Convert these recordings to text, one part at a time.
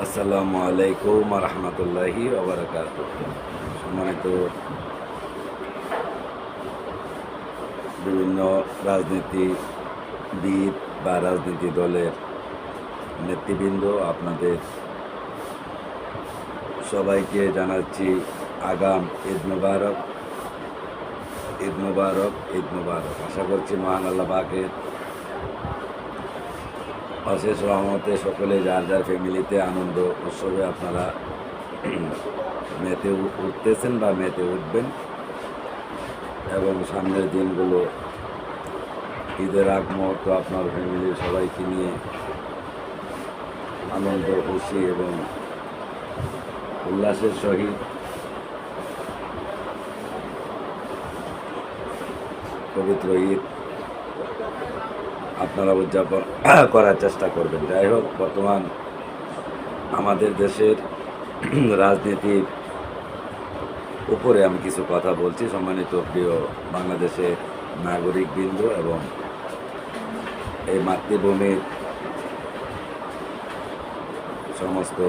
আসসালামু আলাইকুম রহমতুল্লাহি ওয়া সম্মানিত বিভিন্ন রাজনীতিবিদ বা রাজনীতি দলের নেতৃবৃন্দ, আপনাদের সবাইকে জানাচ্ছি আগাম ঈদ মুবারক। ঈদ মুবারক, ঈদ মুবারক। আশা করছি মহান আল্লাহ পাকের অশেষ রহমতে সকলে যার যার ফ্যামিলিতে আনন্দ উৎসবে আপনারা মেতে উঠতেছেন বা মেতে উঠবেন, এবং সামনের দিনগুলো ঈদের আগ মুহূর্ত আপনার ফ্যামিলির সবাইকে নিয়ে আনন্দ, খুশি এবং উল্লাসের সহিত পবিত্র ঈদ আপনারা উদযাপন করার চেষ্টা করবেন। যাই হোক, বর্তমান আমাদের দেশের রাজনীতির উপরে আমি কিছু কথা বলছি। সম্মানিত প্রিয় বাংলাদেশের নাগরিকবৃন্দ এবং এই মাতৃভূমির সমস্ত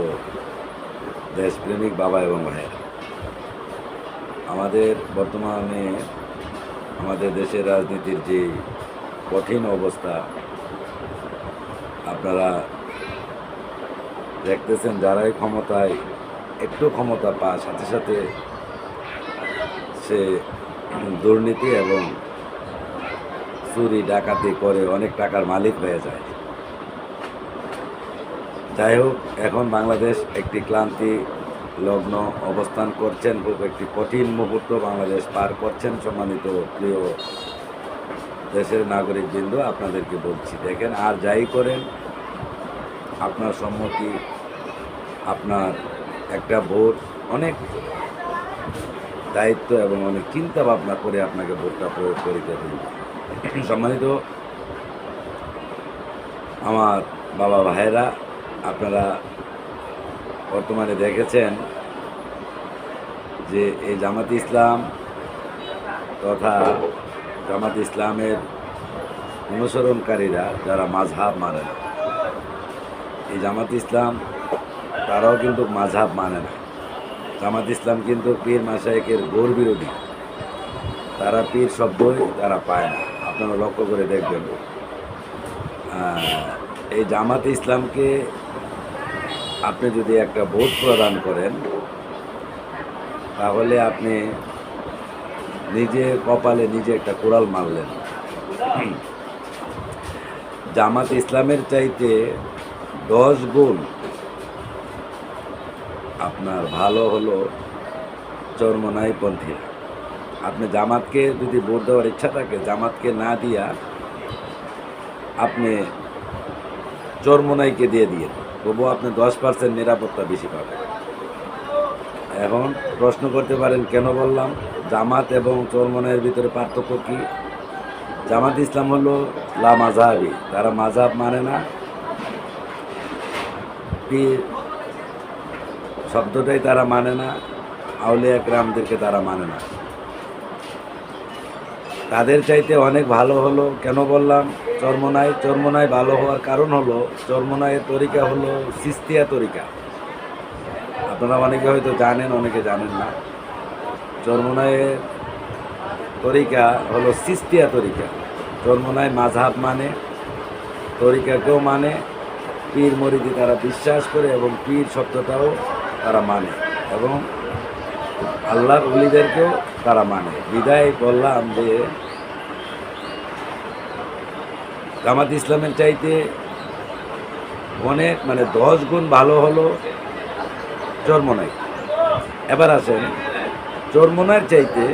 দেশপ্রেমিক বাবা এবং ভাইয়েরা, আমাদের বর্তমানে আমাদের দেশের রাজনীতির যে কঠিন অবস্থা আপনারা দেখতেছেন। যারাই ক্ষমতায় একটু ক্ষমতা পায়, সাথে সাথে সে দুর্নীতি এবং চুরি ডাকাতি করে অনেক টাকার মালিক হয়ে যায়। যাই হোক, এখন বাংলাদেশ একটি ক্লান্তি লগ্ন অবস্থান করছেন, খুব একটি কঠিন মুহূর্ত বাংলাদেশ পার করছেন। সম্মানিত প্রিয় দেশের নাগরিকবৃন্দ, আপনাদেরকে বলছি, দেখেন, আর যাই করেন, আপনার সম্মতি, আপনার একটা ভোট অনেক দায়িত্ব এবং অনেক চিন্তা ভাবনা করে আপনাকে ভোটটা প্রয়োগ করিতে হবে। সম্মানিত আমার বাবা ভাইয়েরা, আপনারা বর্তমানে দেখেছেন যে এই জামাত ইসলাম তথা জামাত ইসলামের অনুসরণকারীরা যারা মাযহাব মানে না, এই জামাত ইসলাম তারাও কিন্তু মাযহাব মানে না। জামাত ইসলাম কিন্তু পীর মাশায়েখের ঘোর বিরোধী। তারা পীর শব্দই তারা পায় না। আপনারা লক্ষ্য করে দেখবেন, এই জামাত ইসলামকে আপনি যদি একটা ভোট প্রদান করেন, তাহলে আপনি নিজে কপালে নিজে একটা কোড়াল মারলেন। জামাত ইসলামের চাইতে 10 গুণ আপনার ভালো হলো চরমনাই পন্থী। আপনি জামাতকে যদি ভোট দেওয়ার ইচ্ছা থাকে, জামাতকে না দিয়া আপনি চরমনাইকে দিয়ে তবুও আপনি 10% নিরাপত্তা বেশি পাবেন। এখন প্রশ্ন করতে পারেন, কেন বললাম জামাত এবং চরমনাইয়ের ভিতরে পার্থক্য কী? জামাত ইসলাম হলো লা মাযহাবি, তারা মাযহাব মানে না। পীর শব্দটাই তারা মানে না, আউলিয়া কেরামদেরকে তারা মানে না। তাদের চাইতে অনেক ভালো হলো, কেন বললাম চরমনাই ভালো হওয়ার কারণ হলো, চরমনাইয়ের তরিকা হলো চিশতিয়া তরিকা। আপনারা অনেকে হয়তো জানেন, অনেকে জানেন না। চরমনাইয়ের তরিকা হলো চিশতিয়া তরিকা। চরমনাই মাযহাব মানে, তরিকাকেও মানে, পীর মরিদি তারা বিশ্বাস করে এবং পীর শব্দটাও তারা মানে, এবং আল্লাহর ওলিদেরকেও তারা মানে। বিদায় বললাম যে জামাত ইসলামের চাইতে অনেক 10 গুণ ভালো হলো চরমনাই। এবার আসেন, চরমনাইয়ের চাইতে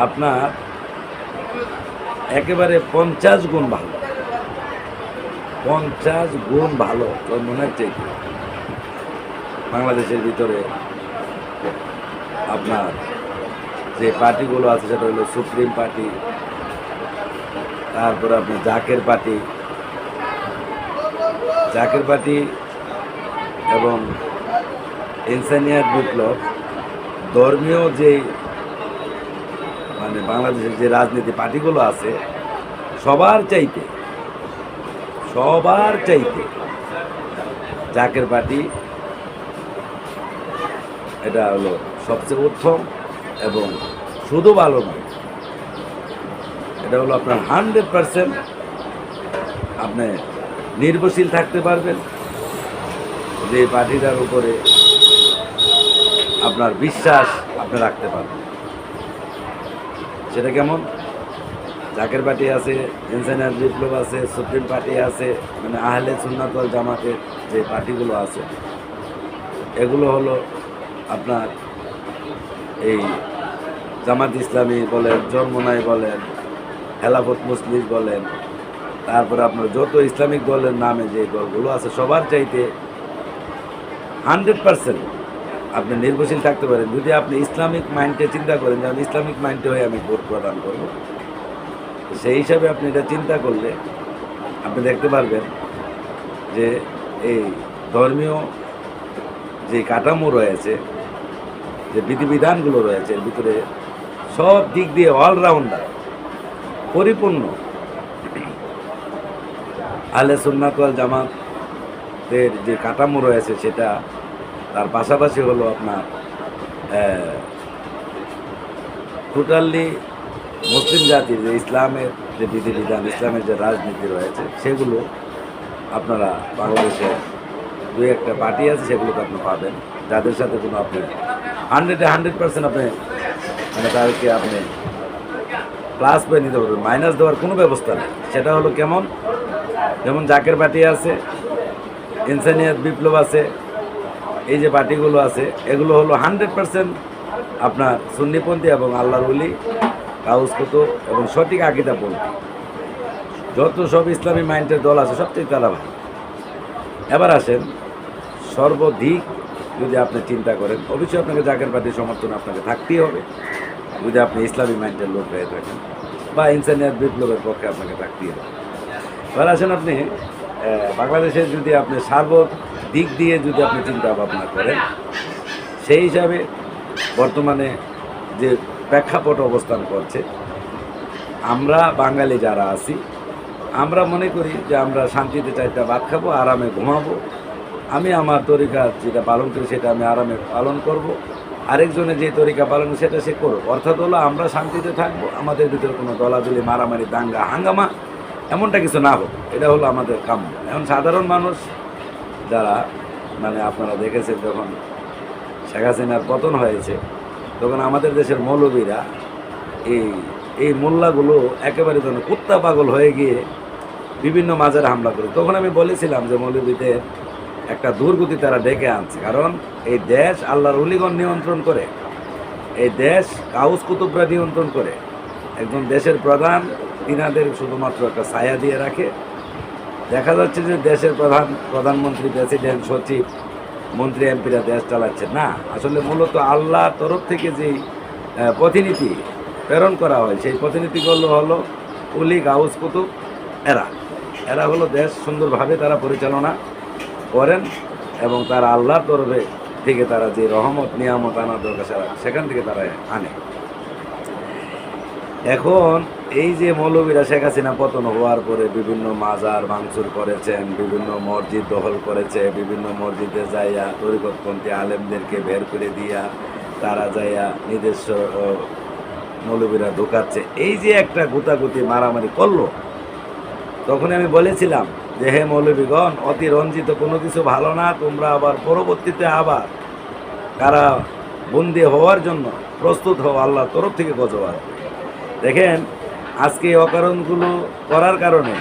আপনার একেবারে 50 গুণ ভালো, 50 গুণ ভালো চরমনাইয়ের চাইতে। বাংলাদেশের ভিতরে আপনার যে পার্টিগুলো আছে সেটা হলো সুপ্রিম পার্টি, তারপরে আপনার জাকের পার্টি এবং ইনসানিয়াত বিপ্লব, ধর্মীয় যে বাংলাদেশের যে রাজনীতি পার্টিগুলো আছে, সবার চাইতে জাকের পার্টি এটা হলো সবচেয়ে উত্তম এবং শুধু ভালো নয়, এটা হলো আপনার 100% আপনি নির্ভরশীল থাকতে পারবেন, যে পার্টিটার উপরে আপনার বিশ্বাস আপনি রাখতে পারবেন। সেটা কেমন? জাকের পার্টি আছে, ইনসানিয়াত বিপ্লব আছে, সুপ্রিম পার্টি আছে, মানে আহলে সুন্নাত ওয়াল জামাতের যে পার্টিগুলো আছে, এগুলো হলো আপনার এই জামাত ইসলামী বলেন, চরমোনাই বলেন, খেলাফত মজলিস বলেন, তারপরে আপনার যত ইসলামিক দলের নামে যে দলগুলো আছে, সবার চাইতে 100% আপনি নির্ভরশীল থাকতে পারেন যদি আপনি ইসলামিক মাইন্ডে চিন্তা করেন যে আমি ইসলামিক মাইন্ডে হয়ে আমি ভোট প্রদান করব। সেই হিসাবে আপনি এটা চিন্তা করলে আপনি দেখতে পারবেন যে এই ধর্মীয় যে কাঠামো রয়েছে, যে বিধিবিধানগুলো রয়েছে, এর ভিতরে সব দিক দিয়ে অলরাউন্ডার পরিপূর্ণ আহলে সুন্নাত ওয়াল জামাতের যে কাঠামো রয়েছে সেটা, তার পাশাপাশি হলো আপনার টোটালি মুসলিম জাতির যে ইসলামের যে বিধিবিধান, ইসলামের যে রাজনীতি রয়েছে, সেগুলো আপনারা বাংলাদেশে দু একটা পার্টি আছে সেগুলোকে আপনি পাবেন, যাদের সাথে কোনো আপনি 100% আপনি মানে তাদেরকে আপনি প্লাস পেয়ে নিতে পারবেন, মাইনাস দেওয়ার কোনো ব্যবস্থা নেই। সেটা হলো কেমন? যেমন জাকের পার্টি আছে, ইনসানিয়াত বিপ্লব আছে, এই যে পার্টিগুলো আছে এগুলো হলো 100% আপনার সুন্নিপন্থী এবং আল্লাহর ওলি, কাউস কুতুব এবং সঠিক আকীদাপন্থী। যত সব ইসলামী মাইন্ডের দল আছে সবচেয়ে তারা ভালো। এবার আসেন, সর্বদিক যদি আপনি চিন্তা করেন, অবশ্যই আপনাকে জাকের পার্টির সমর্থন আপনাকে থাকতেই হবে যদি আপনি ইসলামী মাইন্ডের লোক হয়ে থাকেন, বা ইনসানিয়াত বিপ্লবের পক্ষে আপনাকে থাকতেই হবে। এবার আসেন, আপনি বাংলাদেশে যদি আপনি দিক দিয়ে যদি আপনি চিন্তা ভাবনা করেন, সেই হিসাবে বর্তমানে যে প্রেক্ষাপট অবস্থান করছে, আমরা বাঙালি যারা আছি, আমরা মনে করি যে আমরা শান্তিতে চাইতে ভাত খাবো, আরামে ঘুমাবো, আমি আমার তরিকা যেটা পালন করি সেটা আমি আরামে পালন করব, আরেকজনে যে তরিকা পালন সেটা সে করব। অর্থাৎ হলো আমরা শান্তিতে থাকবো, আমাদের ভিতরে কোনো দলাদলি, মারামারি, দাঙ্গা হাঙ্গামা এমনটা কিছু না হোক, এটা হলো আমাদের কাম্য। এখন সাধারণ মানুষ যারা, মানে আপনারা দেখেছেন যখন শেখ হাসিনার পতন হয়েছে, তখন আমাদের দেশের মৌলবীরা এই মোল্লাগুলো একেবারে যেন কুত্তা পাগল হয়ে গিয়ে বিভিন্ন মাজারে হামলা করে। তখন আমি বলেছিলাম যে মৌলবীদের একটা দুর্গতি তারা ডেকে আনছে, কারণ এই দেশ আল্লাহর ওলিগণ নিয়ন্ত্রণ করে, এই দেশ কাউস কুতুবরা নিয়ন্ত্রণ করে। একজন দেশের প্রধান তিনাদের শুধুমাত্র একটা ছায়া দিয়ে রাখে। দেখা যাচ্ছে যে দেশের প্রধানমন্ত্রী, প্রেসিডেন্ট, সচিব, মন্ত্রী, এমপিরা দেশ চালাচ্ছে না, আসলে মূলত আল্লাহর তরফ থেকে যেই প্রতিনিধি প্রেরণ করা হয়, সেই প্রতিনিধিগুলো হলো ওলি, গাউস কুতুব, এরা হলো দেশ সুন্দরভাবে তারা পরিচালনা করেন এবং তারা আল্লাহর তরফে থেকে তারা যে রহমত নিয়ামত আনা দরকার সেখান থেকে তারা আনে। এখন এই যে মৌলবীরা শেখ হাসিনা পতন হওয়ার পরে বিভিন্ন মাজার ভাঙচুর করেছেন, বিভিন্ন মসজিদ দখল করেছে, বিভিন্ন মসজিদে যাইয়া তরিকতপন্থী আলেমদেরকে বের করে দিয়া তারা যাইয়া নিজস্ব মৌলবীরা ঢোকাচ্ছে, এই যে একটা গুতাগুতি মারামারি করলো, তখন আমি বলেছিলাম যে হে মৌলবীগণ, অতি রঞ্জিত কোনো কিছু ভালো না, তোমরা আবার পরবর্তীতে আবার কারা বন্দী হওয়ার জন্য প্রস্তুত হও, আল্লাহর তরফ থেকে গজব আসবে। দেখেন, আজকে এই অকারণগুলো করার কারণে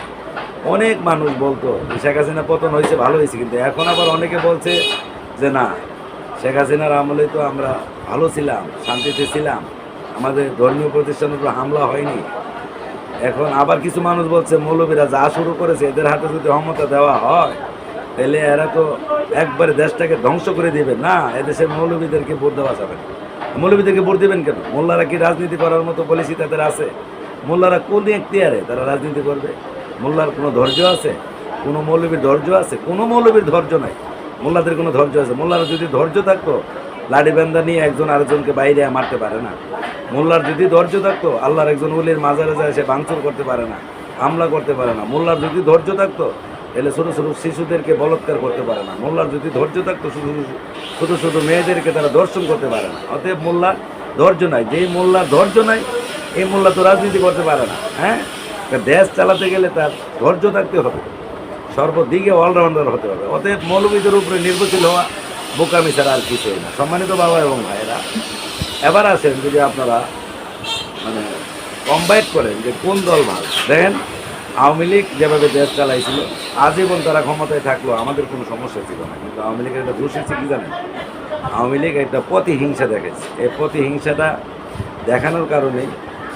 অনেক মানুষ বলতো যে শেখ হাসিনা পতন হয়েছে, ভালো হয়েছে, কিন্তু এখন আবার অনেকে বলছে যে না, শেখ হাসিনার আমলে তো আমরা ভালো ছিলাম, শান্তিতে ছিলাম, আমাদের ধর্মীয় প্রতিষ্ঠানের উপর হামলা হয়নি। এখন আবার কিছু মানুষ বলছে মৌলবীরা যা শুরু করেছে এদের হাতে যদি ক্ষমতা দেওয়া হয় তাহলে এরা তো একবারে দেশটাকে ধ্বংস করে দিবে। না, এদেশের মৌলবীদেরকে ভোট দেওয়া যাবে না। মৌলবীদেরকে ভোট দেবেন কেন? মোল্লারা কি রাজনীতি করার মতো পলিসি তাদের আছে? মোল্লারা কোন এখতিয়ারে তারা রাজনীতি করবে? মোল্লার কোনো ধৈর্য আছে? কোনো মৌলবীর ধৈর্য আছে? কোনো মৌলবীর ধৈর্য নাই। মোল্লাদের কোনো ধৈর্য আছে? মোল্লারা যদি ধৈর্য থাকতো, লাঠি বান্ধা নিয়ে একজন আরেকজনকে বাইরে মারতে পারে না। মোল্লার যদি ধৈর্য থাকতো, আল্লাহর একজন ওলির মাজারে যায় সে ভাঙচুর করতে পারে না, হামলা করতে পারে না। মোল্লার যদি ধৈর্য থাকতো এলে ছোটো ছোটো শিশুদেরকে বলৎকার করতে পারে না। মোল্লার যদি ধৈর্য থাকতো শুধু ছোটো ছোটো মেয়েদেরকে তারা দর্শন করতে পারে না। অতএব মোল্লার ধৈর্য নাই, যেই মোল্লার ধৈর্য নাই এই মোল্লা তো রাজনীতি করতে পারে না। হ্যাঁ, দেশ চালাতে গেলে তার ধৈর্য থাকতে হবে, সর্বদিকে অলরাউন্ডার হতে হবে। অতএব মৌলবীদের উপরে নির্ভরশীল হওয়া বোকামি ছাড়া আর কিছুই না। সম্মানিত বাবা এবং ভাইয়েরা, এবার আসেন যদি আপনারা মানে কম্বাইট করেন যে কোন দল ভালো। দেখেন, আওয়ামী লীগ যেভাবে দেশ চালাইছিল, আজীবন তারা ক্ষমতায় থাকলো, আমাদের কোনো সমস্যা ছিল না। কিন্তু আওয়ামী লীগের একটা দোষ হচ্ছে কি জানেন, আওয়ামী লীগ একটা প্রতিহিংসা দেখেছে। এই প্রতিহিংসাটা দেখানোর কারণেই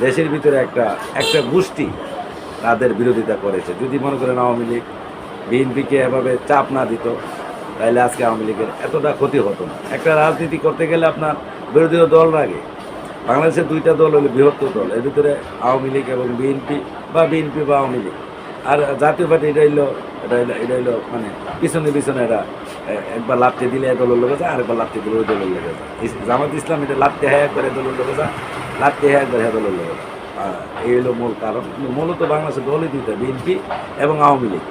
দেশের ভিতরে একটা একটা গোষ্ঠী তাদের বিরোধিতা করেছে। যদি মনে করেন আওয়ামী লীগ বিএনপিকে এভাবে চাপ না দিত, তাহলে আজকে আওয়ামী লীগের এতটা ক্ষতি হতো না। একটা রাজনীতি করতে গেলে আপনার বিরোধী দল লাগে। বাংলাদেশের দুইটা দল হলো বৃহত্তর দল, এর ভিতরে আওয়ামী লীগ এবং বিএনপি বা আওয়ামী লীগ। আর জাতীয় পার্টি এটা হইলো মানে পিছনে পিছনে এরা একবার লাফতে দিলে এ দলের লোক যায়, আরেকবার লাফতে দিলে ওই দলের লোক যায়। জামাত ইসলাম এটা লাফতে হ্যাঁ একবার এ দলের লোক যায়, লাফতে হ্যাঁ একবার হ্যাঁ দলের লোক যায়। এই হলো মূল কারণ। মূলত বাংলাদেশের দলই দুইটা, বিএনপি এবং আওয়ামী লীগ।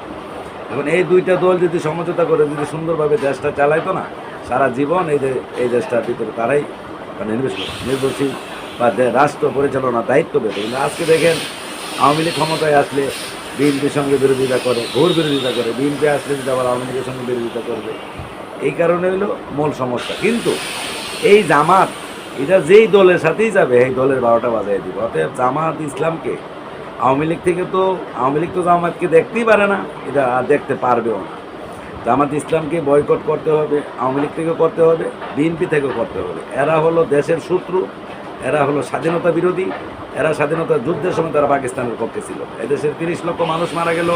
এখন এই দুইটা দল যদি সমঝোতা করে যদি সুন্দরভাবে দেশটা চালাইতো না, সারা জীবন এই দেশটার ভিতরে তারাই মানে নির্ভরশীল বা রাষ্ট্র পরিচালনার দায়িত্ব পেত। কিন্তু আজকে দেখেন, আওয়ামী লীগ ক্ষমতায় আসলে বিএনপির সঙ্গে বিরোধিতা করে, ঘোর বিরোধিতা করে। বিএনপি আসলে যদি আবার আওয়ামী লীগের সঙ্গে বিরোধিতা করবে। এই কারণে হলো মূল সমস্যা। কিন্তু এই জামাত এটা যেই দলের সাথেই যাবে এই দলের 12টা বাজায় দিব। অতএব জামাত ইসলামকে আওয়ামী লীগ তো জামাতকে দেখতেই পারে না, এটা আর দেখতে পারবেও না। জামাত ইসলামকে বয়কট করতে হবে, আওয়ামী লীগ থেকেও করতে হবে, বিএনপি থেকেও করতে হবে। এরা হলো দেশের শত্রু, এরা হলো স্বাধীনতা বিরোধী, এরা স্বাধীনতা যুদ্ধের সময় তারা পাকিস্তানের পক্ষে ছিল। এদেশের 30 লক্ষ মানুষ মারা গেল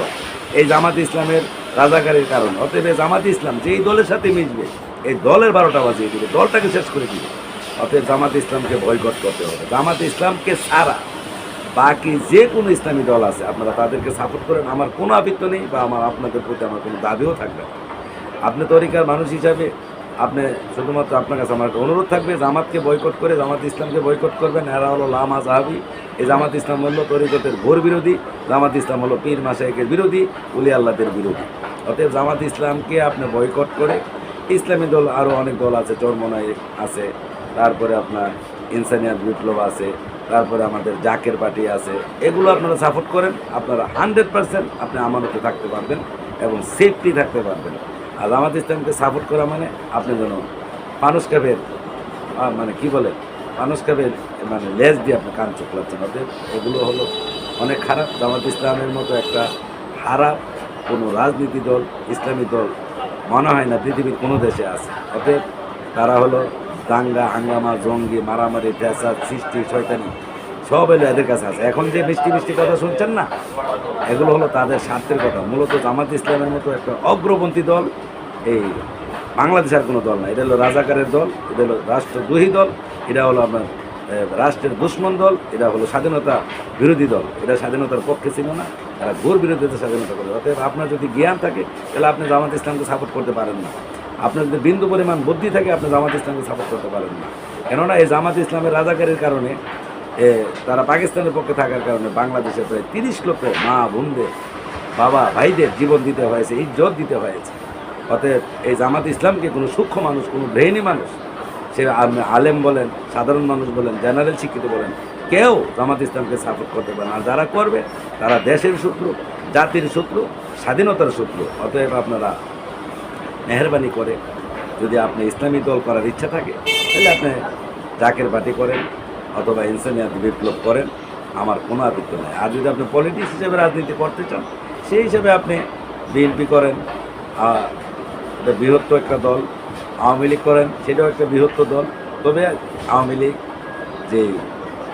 এই জামাত ইসলামের রাজাকারের কারণে। অতএব জামাত ইসলাম যেই দলের সাথে মিশবে এই দলের 12টা বাজিয়ে দিবে, দলটাকে শেষ করে দিবে। অতএব জামাত ইসলামকে বয়কট করতে হবে। জামাত ইসলামকে ছাড়া বাকি যে কোনো ইসলামী দল আছে আপনারা তাদেরকে সাপোর্ট করেন, আমার কোনো আপত্তি নেই, বা আপনাদের প্রতি আমার কোনো দাবিও থাকবে না। আপনি তরিকার মানুষ হিসাবে আপনি শুধুমাত্র আপনার কাছে আমার একটা অনুরোধ থাকবে, জামাতকে বয়কট করে জামাত ইসলামকে বয়কট করবেন। এরা হলো লামা জাহাবি। এই জামাত ইসলাম হলো তরিকতের ঘোর বিরোধী, জামাত ইসলাম হলো পীর মাশায়েখের বিরোধী, উলি আল্লাহদের বিরোধী। অতএব জামাত ইসলামকে আপনি বয়কট করে ইসলামী দল আরও অনেক দল আছে, চরমনাই আছে, তারপরে আপনার ইনসানিয়াত বিপ্লব আছে, তারপরে আমাদের জাকের পার্টি আছে, এগুলো আপনারা সাপোর্ট করেন। আপনারা 100% আপনি আমানতে থাকতে পারবেন এবং সেফটি থাকতে পারবেন। আর জামাত ইসলামকে সাপোর্ট করা মানে আপনি যেন মানুষ কাপের মানে কি বলে মানুষ কাপের মানে লেজ দিয়ে আপনি কান চোখলাচ্ছেন। অতএব এগুলো হলো অনেক খারাপ। জামাত ইসলামের মতো একটা খারাপ কোনো রাজনীতি দল, ইসলামী দল মনে হয় না পৃথিবীর কোনো দেশে আছে। অতএব তারা হলো দাঙ্গা হাঙ্গামা, জঙ্গি, মারামারি, ফ্যাসাদ, সৃষ্টি, শয়তানি সব এলো এদের কাছে আছে। এখন যে মিষ্টি মিষ্টি কথা শুনছেন না, এগুলো হলো তাদের স্বার্থের কথা। মূলত জামাত ইসলামের মতো একটা অগ্রপন্থী দল এই বাংলাদেশের কোনো দল না। এটা হলো রাজাকারের দল, এটা হলো রাষ্ট্রদ্রোহী দল, এটা হলো আপনার রাষ্ট্রের দুশ্মন দল, এটা হলো স্বাধীনতা বিরোধী দল। এটা স্বাধীনতার পক্ষে ছিল না, তারা ঘোর বিরোধিতা স্বাধীনতা করে। অতএব আপনার যদি জ্ঞান থাকে তাহলে আপনি জামাত ইসলামকে সাপোর্ট করতে পারেন না। আপনার যদি বিন্দু পরিমাণ বুদ্ধি থাকে আপনি জামাত ইসলামকে সাপোর্ট করতে পারেন না। কেননা এই জামাত ইসলামের রাজাকারের কারণে তারা পাকিস্তানের পক্ষে থাকার কারণে বাংলাদেশে প্রায় 30 লক্ষ মা বোনদের, বাবা ভাইদের জীবন দিতে হয়েছে, ইজ্জত দিতে হয়েছে। অতএব এই জামাত ইসলামকে কোনো সূক্ষ্ম মানুষ, কোনো ব্রেইনি মানুষ, সে আলেম বলেন, সাধারণ মানুষ বলেন, জেনারেল শিক্ষিত বলেন, কেউ জামাত ইসলামকে সাপোর্ট করতে পারে না। আর যারা করবে তারা দেশের শত্রু, জাতির শত্রু, স্বাধীনতার শত্রু। অতএব আপনারা মেহরবানি করে যদি আপনি ইসলামী দল করার ইচ্ছা থাকে তাহলে আপনি জাকের পার্টি করেন অথবা ইনসানিয়াত বিপ্লব করেন, আমার কোনো আপত্তি নেই। আর যদি আপনি পলিটিক্স হিসেবে রাজনীতি করতে চান সেই হিসেবে আপনি বিএনপি করেন, এটা বৃহত্তর একটা দল, আওয়ামী লীগ করেন, সেটাও একটা বৃহত্তর দল। তবে আওয়ামী লীগ যে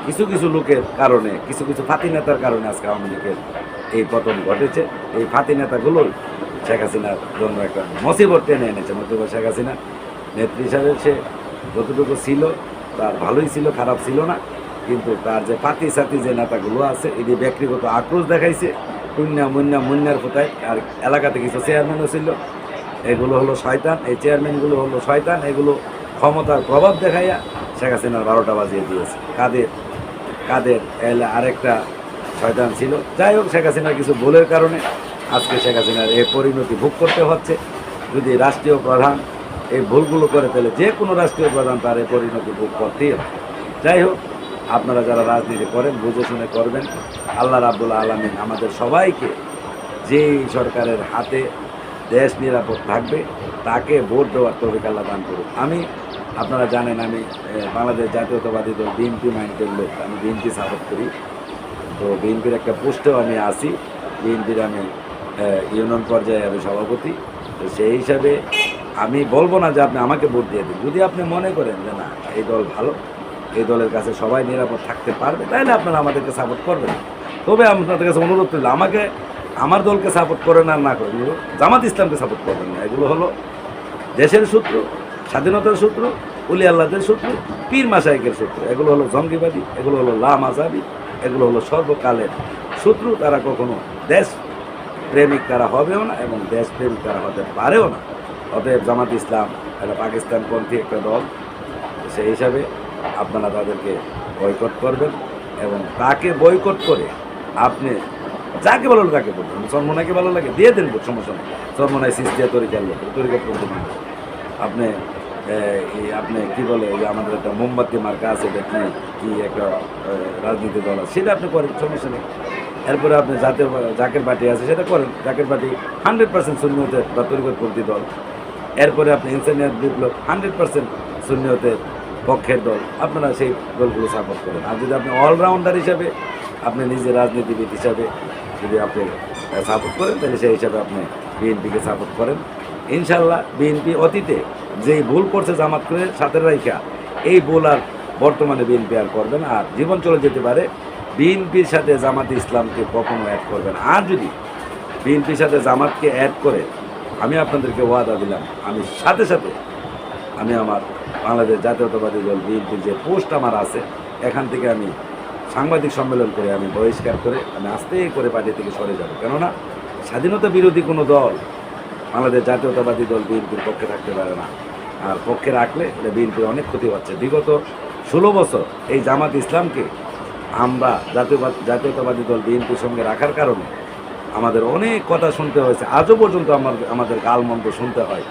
কিছু কিছু লোকের কারণে, কিছু কিছু ফাঁতি নেতার কারণে আজকে আওয়ামী লীগের এই পতন ঘটেছে। এই ফাঁতি নেতাগুলোই শেখ হাসিনার জন্য একটা মুসিবত টেনে এনেছে। নতুবা শেখ হাসিনা নেত্রী হিসাবে সে যতটুকু ছিল তার ভালোই ছিল, খারাপ ছিল না। কিন্তু তার যে পাতি সাথী যে নেতাগুলো আছে এটি ব্যক্তিগত আক্রোশ দেখাইছে মুন্নার কোথায়। আর এলাকাতে কিছু চেয়ারম্যানও ছিল, এগুলো হলো শয়তান। এই চেয়ারম্যানগুলো হলো শয়তান। এগুলো ক্ষমতার প্রভাব দেখাইয়া শেখ হাসিনার 12টা বাজিয়ে দিয়েছে। কাদের আরেকটা শয়তান ছিল। যাই হোক, শেখ হাসিনার কিছু ভুলের কারণে আজকে শেখ হাসিনার এই পরিণতি ভোগ করতে হচ্ছে। যদি রাষ্ট্রীয় প্রধান এই ভুলগুলো করে ফেলে, যে কোনো রাষ্ট্রীয় প্রধান তার এই পরিণতি ভোগ করতেই হবে। যাই হোক, আপনারা যারা রাজনীতি করেন বুঝে শুনে করবেন। আল্লাহ রাব্বুল আলামিন আমাদের সবাইকে যেই সরকারের হাতে দেশ নিরাপদ থাকবে তাকে ভোট দেওয়ার তৌফিক আল্লাহ দান করুন। আপনারা জানেন আমি বাংলাদেশ জাতীয়তাবাদী দল বিএনপি মাইন্ডের লোক, আমি বিএনপি সাপোর্ট করি। তো বিএনপির একটা পোস্টেও আমি আসি, বিএনপির আমি ইউনিয়ন পর্যায়ে আমি সভাপতি। তো সেই হিসাবে আমি বলবো না যে আপনি আমাকে ভোট দিয়ে দিন। যদি আপনি মনে করেন যে না এই দল ভালো, এই দলের কাছে সবাই নিরাপদ থাকতে পারবে, তাহলে আপনারা আমাদেরকে সাপোর্ট করবেন। তবে আপনাদের কাছে অনুরোধ করলে আমাকে আমার দলকে সাপোর্ট করেন আর না করেন, জামাত ইসলামকে সাপোর্ট করবেন না। এগুলো হলো দেশের শত্রু, স্বাধীনতার শত্রু, উলি আল্লাহদের শত্রু, পীর মাশায়েখের শত্রু। এগুলো হলো জঙ্গিবাদী, এগুলো হলো লামাজাবি, এগুলো হলো সর্বকালের শত্রু। তারা কখনো দেশ প্রেমিক তারা হবেও না এবং দেশ প্রেমিক তারা হতে পারেও না। অতএব জামাত ইসলাম একটা পাকিস্তানপন্থী একটা দল, সেই হিসাবে আপনারা তাদেরকে বয়কট করবেন এবং তাকে বয়কট করে আপনি যাকে ভালো লাগে তাকে বলবেন। চরমোনাইকে ভালো লাগে দিয়ে দেন, সমস্যা নেই। চরমোনাই সিস্তিয়া তরিকার লোক, তরিকাপন্থী মানুষ। আপনি কি বলে যে আমাদের একটা মোমবাতি মার্কা আছে, এটা কি একটা রাজনীতি দল আছে, সেটা আপনি করেন, সমস্যা নেই। এরপরে আপনি জাকের পার্টি আছে সেটা করেন, জাকের পার্টি 100% সুন্নিয়তের বা তরিকাপন্থী দল। এরপরে আপনি ইনসানিয়াত বিপ্লব 100% সুন্নিয়তের পক্ষের দল, আপনারা সেই দলগুলো সাপোর্ট করেন। আর যদি আপনি অলরাউন্ডার হিসাবে আপনি নিজে রাজনীতিবিদ হিসাবে যদি আপনি সাপোর্ট করেন, তাহলে সেই হিসাবে আপনি বিএনপিকে সাপোর্ট করেন। ইনশাল্লাহ বিএনপি অতীতে যেই ভুল করছে জামাত করে সাথে রাইখা, এই ভুল আর বর্তমানে বিএনপি আর করবে না। আর জীবন চলে যেতে পারে, বিএনপির সাথে জামাত ইসলামকে কখনো অ্যাড করবেন। আর যদি বিএনপির সাথে জামাতকে অ্যাড করে, আমি আপনাদেরকে ওয়াদা দিলাম, আমি সাথে সাথে আমি আমার বাংলাদেশ জাতীয়তাবাদী দল বিএনপির যে পোস্ট আমার আছে, এখান থেকে আমি সাংবাদিক সম্মেলন করে আমি বহিষ্কার করে আমি আস্তে করে পার্টি থেকে সরে যাব। কেননা স্বাধীনতা বিরোধী কোনো দল বাংলাদেশ জাতীয়তাবাদী দল বিএনপির পক্ষে থাকতে পারে না। আর পক্ষে রাখলে এটা বিএনপির অনেক ক্ষতি হচ্ছে। বিগত 16 বছর এই জামাত ইসলামকে আমরা জাতীয়তাবাদী দল বিএনপির সঙ্গে রাখার কারণে আমাদের অনেক কথা শুনতে হয়েছে। আজও পর্যন্ত আমাদের গালমন্দ শুনতে হয়,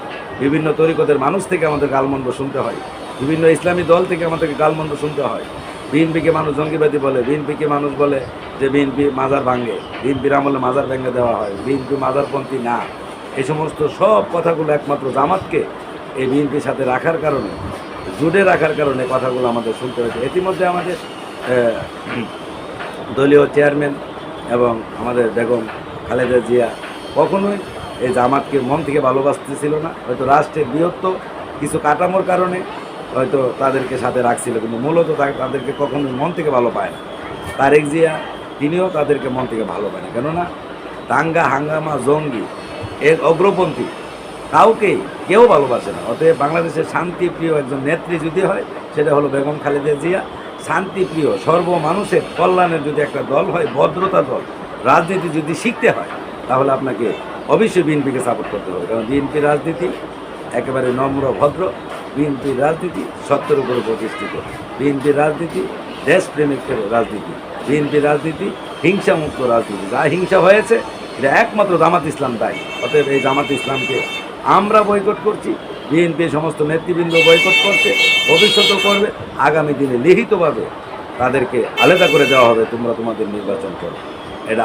বিভিন্ন তরিকতের মানুষ থেকে আমাদের গালমন্দ শুনতে হয়, বিভিন্ন ইসলামী দল থেকে আমাদেরকে গালমন্দ শুনতে হয়। বিএনপিকে মানুষ জঙ্গিবাদী বলে, বিএনপিকে মানুষ বলে যে বিএনপি মাজার ভাঙে, বিএনপির আমলে মাজার ভেঙে দেওয়া হয়, বিএনপি মাজারপন্থী না। এই সমস্ত সব কথাগুলো একমাত্র জামাতকে এই বিএনপির সাথে রাখার কারণে, জুড়ে রাখার কারণে কথাগুলো আমাদের শুনতে হয়েছে। ইতিমধ্যে আমাদের দলীয় চেয়ারম্যান এবং আমাদের বেগম খালেদা জিয়া কখনোই এই জামাতকে মন থেকে ভালোবাসতেছিল না। হয়তো রাষ্ট্রের বৃহত্তর কিছু কাঠামোর কারণে হয়তো তাদেরকে সাথে রাখছিল, কিন্তু মূলত তাদেরকে কখনোই মন থেকে ভালো পায় না। তারেক জিয়া তিনিও তাদেরকে মন থেকে ভালো পায় না। কেননা দাঙ্গা হাঙ্গামা জঙ্গি এর অগ্রপন্থী কাউকেই কেউ ভালোবাসে না। অতএব বাংলাদেশের শান্তিপ্রিয় একজন নেত্রী যদি হয়, সেটা হলো বেগম খালেদা জিয়া। শান্তিপ্রিয় সর্বমানুষের কল্যাণের যদি একটা দল হয়, ভদ্রতা দল, রাজনীতি যদি শিখতে হয়, তাহলে আপনাকে অবশ্যই বিএনপিকে সাপোর্ট করতে হবে। কারণ বিএনপির রাজনীতি একেবারে নম্র ভদ্র, বিএনপির রাজনীতি সত্যের উপরে প্রতিষ্ঠিত, বিএনপির রাজনীতি দেশপ্রেমিকের রাজনীতি, বিএনপির রাজনীতি হিংসামুক্ত রাজনীতি। যা হিংসা হয়েছে এটা একমাত্র জামাত ইসলাম দায়ী। অতএব এই জামাত ইসলামকে আমরা বয়কট করছি, বিএনপি সমস্ত নেতৃবৃন্দ বয়কট করছে, ভবিষ্যতেও করবে। আগামী দিনে লিখিতভাবে তাদেরকে আলাদা করে দেওয়া হবে, তোমরা তোমাদের নির্বাচন করো। এটা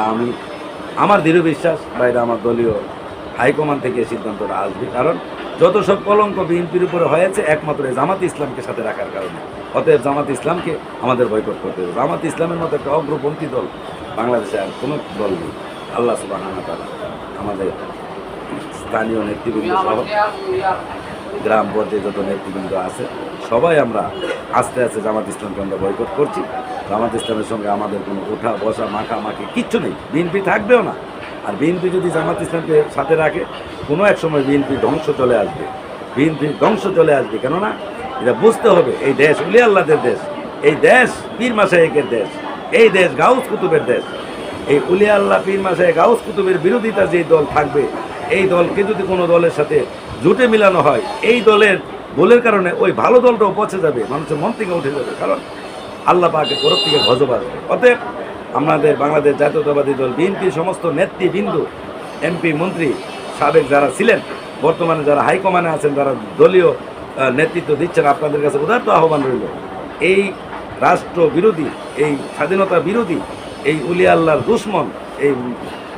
আমার দৃঢ় বিশ্বাস, বা এটা আমার দলীয় হাইকমান্ড থেকে সিদ্ধান্তটা আসবে। কারণ যত সব কলঙ্ক বিএনপির উপরে হয়েছে একমাত্র জামাত ইসলামকে সাথে রাখার কারণে। অতএব জামাত ইসলামকে আমাদের বয়কট করতে হবে। জামাত ইসলামের মতো একটা অগ্রপন্থী দল বাংলাদেশে আর কোনো দল নেই। আল্লাহ সুবহানাহু ওয়া তাআলা আমাদের স্থানীয় নেতৃবৃন্দ সহ গ্রাম পর্যায়ে যত নেতৃবৃন্দ আছে সবাই আমরা আস্তে আস্তে জামাত ইসলামকে আমরা বয়কট করছি। জামাত ইসলামের সঙ্গে আমাদের কোনো ওঠা বসা মাখামাখি কিচ্ছু নেই, বিএনপি থাকবেও না। আর বিএনপি যদি জামাত ইসলামকে সাথে রাখে, কোনো এক সময় বিএনপি ধ্বংস চলে আসবে, বিএনপি ধ্বংস চলে আসবে। কেননা এটা বুঝতে হবে, এই দেশ উলি আল্লাহদের দেশ, এই দেশ পীর মাশায়েখের দেশ, এই দেশ গাউস কুতুবের দেশ। এই উলি আল্লাহ পীর মাশায়েখ গাউস কুতুবের বিরোধিতা যে দল থাকবে, এই দলকে যদি কোনো দলের সাথে জুটে মিলানো হয়, এই দলের ভুলের কারণে ওই ভালো দলটাও পচে যাবে, মানুষের মন থেকে উঠে যাবে। কারণ আল্লাহ পাকের তরফ থেকে গজব আসবে। অতএব আমাদের বাংলাদেশ জাতীয়তাবাদী দল বিএনপির সমস্ত নেতৃবৃন্দ এমপি মন্ত্রী সাবেক যারা ছিলেন, বর্তমানে যারা হাইকমান্ডে আছেন, যারা দলীয় নেতৃত্ব দিচ্ছেন, আপনাদের কাছে উদারত আহ্বান রইল, এই রাষ্ট্র বিরোধী, এই স্বাধীনতা বিরোধী, এই উলিয়া আল্লাহর দুশ্মন, এই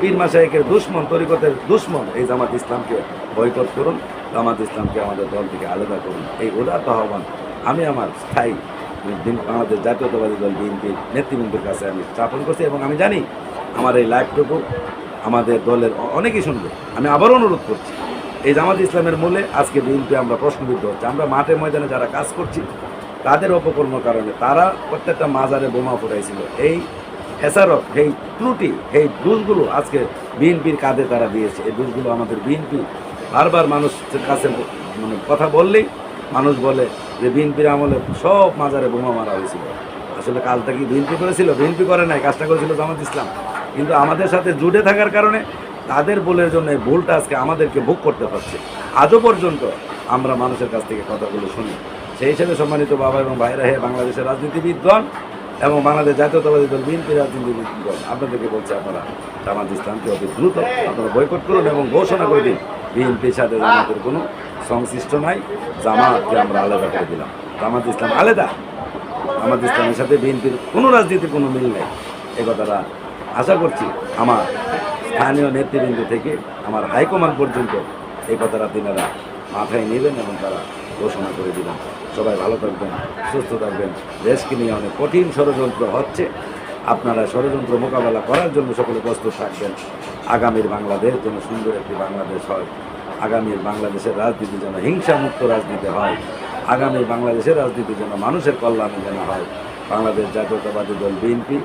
পীর মাশায়েখের দুশ্মন, তরিকতের দুশ্মন এই জামাত ইসলামকে বয়কট করুন, জামাত ইসলামকে আমাদের দল থেকে আলাদা করুন। এই উদারত আহ্বান আমি আমার স্থায়ী বাংলাদেশ জাতীয়তাবাদী দল বিএনপির নেতৃবৃন্দের কাছে আমি স্থাপন করছি, এবং আমি জানি আমার এই লাইভটুকু আমাদের দলের অনেকেই শুনবে। আমি আবারও অনুরোধ করছি, এই জামাত ইসলামের মূলে আজকে বিএনপি আমরা প্রশ্নবিদ্ধ হচ্ছে। আমরা মাঠে ময়দানে যারা কাজ করছি তাদের অপকর্মের কারণে তারা প্রত্যেকটা মাজারে বোমা ফুটাইছিল। এই হেসারত, এই ত্রুটি, এই দোষগুলো আজকে বিএনপির কাঁধে তারা দিয়েছে। এই দোষগুলো আমাদের বিএনপি বারবার মানুষের কাছে মানে কথা বললেই মানুষ বলে যে বিএনপির আমলে সব মাজারে বোমা মারা হয়েছিল। আসলে কাজটা কি বিএনপি করেছিল? বিএনপি করে নাই, কাজটা করেছিল জামাত ইসলাম। কিন্তু আমাদের সাথে জুড়ে থাকার কারণে তাদের ভুলের জন্য এই ভুলটা আজকে আমাদেরকে ভোগ করতে হচ্ছে। আজও পর্যন্ত আমরা মানুষের কাছ থেকে কথাগুলো শুনি। সেই হিসেবে সম্মানিত বাবা এবং ভাইরা, হে বাংলাদেশের রাজনীতিবিদগণ এবং বাংলাদেশ জাতীয়তাবাদী দল বিএনপির রাজনীতিবিদগণ, আপনাদেরকে বলছে আপনারা জামাত ইসলামকে অতি দ্রুত আপনারা বয়কট করুন এবং ঘোষণা করে দিন বিএনপির সাথে জামাতের কোনো সংশ্লিষ্ট নাই, জামাতকে আমরা আলাদা করে দিলাম। জামাত ইসলাম আলাদা, জামাত ইসলামের সাথে বিএনপির কোনো রাজনীতির কোনো মিল নেই। এ কথাটা আশা করছি আমার স্থানীয় নেতৃবৃন্দ থেকে আমার হাইকমান্ড পর্যন্ত এই কথাটা তিনারা মাথায় নেবেন এবং তারা ঘোষণা করে দিবেন। সবাই ভালো থাকবেন, সুস্থ থাকবেন। দেশকে নিয়ে অনেক কঠিন ষড়যন্ত্র হচ্ছে, আপনারা ষড়যন্ত্র মোকাবেলা করার জন্য সকলে প্রস্তুত থাকবেন। আগামীর বাংলাদেশ যেন সুন্দর একটি বাংলাদেশ হয়, আগামীর বাংলাদেশের রাজনীতি যেন হিংসামুক্ত রাজনীতি হয়, আগামীর বাংলাদেশের রাজনীতি যেন মানুষের কল্যাণে যেন হয়। বাংলাদেশ জাতীয়তাবাদী দল বিএনপি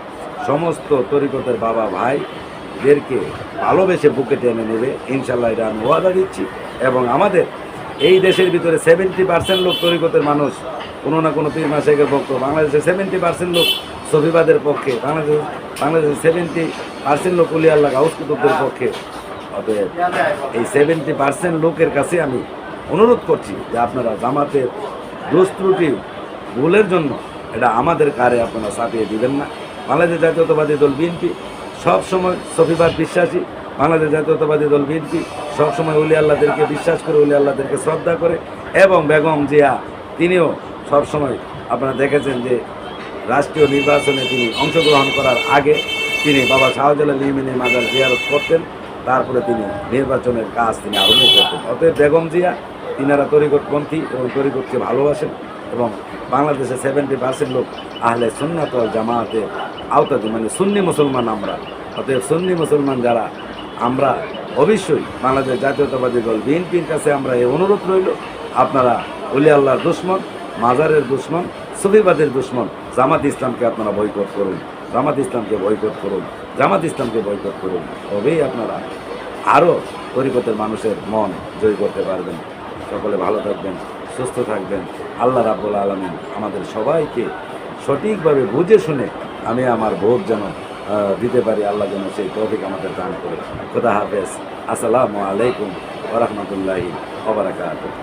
সমস্ত তরিকতের বাবা ভাইদেরকে ভালোবেসে বুকে টেনে নেবে, ইনশাল্লাহ এটা আমি ওয়াদা দিচ্ছি। এবং আমাদের এই দেশের ভিতরে 70% লোক তরিকতের মানুষ, কোনো না কোনো পীর মাশায়েখের পক্ষ। বাংলাদেশের 70% লোক সফিবাদের পক্ষে, বাংলাদেশের 70% লোক উলিয়া আল্লাহ গাউস কুতুবদের পক্ষে। অতএব এই 70% লোকের কাছে আমি অনুরোধ করছি যে আপনারা জামাতের দোষ ত্রুটি ভুলের জন্য এটা আমাদের কারে আপনারা চাপিয়ে দিবেন না। বাংলাদেশ জাতীয়তাবাদী দল বিএনপি সবসময় সফিবাদ বিশ্বাসী, বাংলাদেশ জাতীয়তাবাদী দল বিএনপি সবসময় উলি আল্লাহদেরকে বিশ্বাস করে, উলি আল্লাহদেরকে শ্রদ্ধা করে। এবং বেগম জিয়া তিনিও সবসময় আপনারা দেখেছেন যে রাষ্ট্রীয় নির্বাচনে তিনি অংশগ্রহণ করার আগে তিনি বাবা শাহজালাল ইমামের মাজার জিয়ারত করতেন, তারপরে তিনি নির্বাচনের কাজ তিনি আরম্ভ করতেন। অতএব বেগম জিয়া তিনারা তরিকতপন্থী এবং তরিকতকে ভালোবাসেন এবং বাংলাদেশে 70% লোক আহলে সুন্নাত ওয়াল জামাতের আওতাধীন, মানে সুন্নি মুসলমান আমরা। অতএব সুন্নি মুসলমান যারা আমরা অবশ্যই বাংলাদেশ জাতীয়তাবাদী দল বিএনপির কাছে আমরা এই অনুরোধ রইল, আপনারা ওলি আল্লাহর দুশ্মন, মাজারের দুশ্মন, সুফিবাদের দুশ্মন জামাত ইসলামকে আপনারা বয়কট করুন, জামাত ইসলামকে বয়কট করুন, জামাত ইসলামকে বয়কট করুন। তবেই আপনারা আরও তরিকতের মানুষের মন জয় করতে পারবেন। সকলে ভালো থাকবেন, সুস্থ থাকবেন। আল্লাহ রাব্বুল আলামিন আমাদের সবাইকে সঠিকভাবে বুঝে শুনে আমি আমার ভোট যেন দিতে পারি, আল্লাহ যেন সেই তৌফিক আমাদের দান করে। খোদা হাফেজ। আসসালামু আলাইকুম ওয়া রাহমাতুল্লাহি ওয়া বারাকাতুহু।